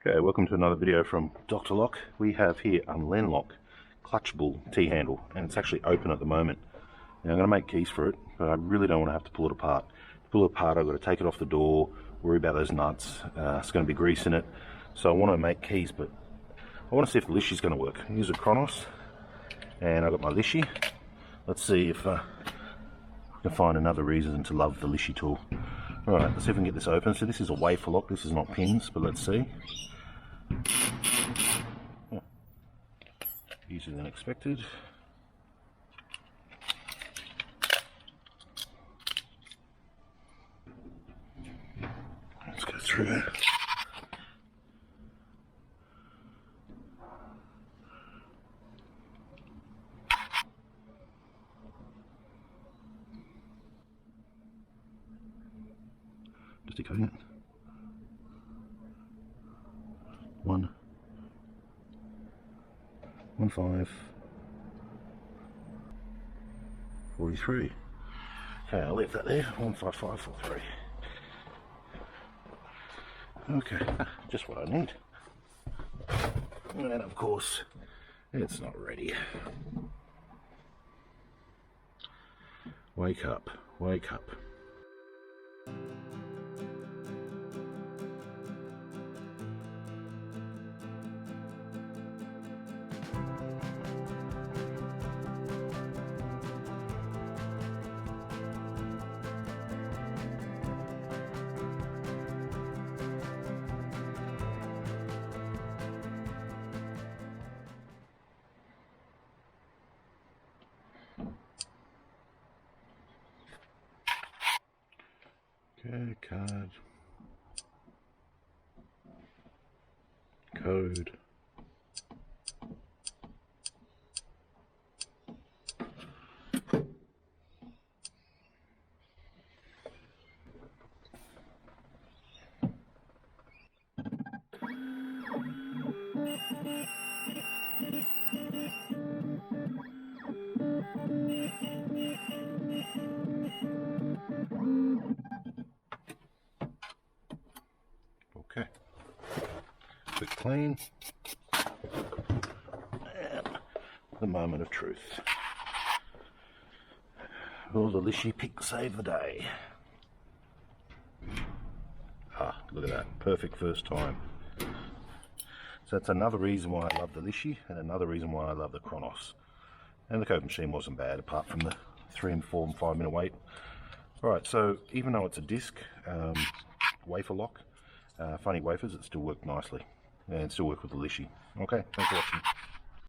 Okay, welcome to another video from Dr. Lock. We have here a LenLok clutchable T-handle, and it's actually open at the moment. Now I'm going to make keys for it, but I really don't want to have to pull it apart. To pull it apart, I've got to take it off the door, worry about those nuts. It's going to be grease in it, so I want to make keys, but I want to see if the Lishi is going to work. Here's a Kronos, and I've got my Lishi. Let's see if I can find another reason to love the Lishi tool. Alright, let's see if we can get this open. So this is a wafer lock, this is not pins, but let's see. Oh, easier than expected. Let's go through. Just decoding it. 1, 5, 43. Okay, I'll leave that there. 15543. Okay, just what I need. And of course, it's not ready. Wake up, wake up. Okay, card, code, okay, quick clean, and the moment of truth. Will the Lishi pick save the day? Ah, look at that, perfect first time. So that's another reason why I love the Lishi, and another reason why I love the Kronos. And the code machine wasn't bad, apart from the 3 and 4 and 5 minute wait. Alright, so even though it's a disc wafer lock, funny wafers, it still worked nicely, and still worked with the Lishi. Okay, thanks for watching.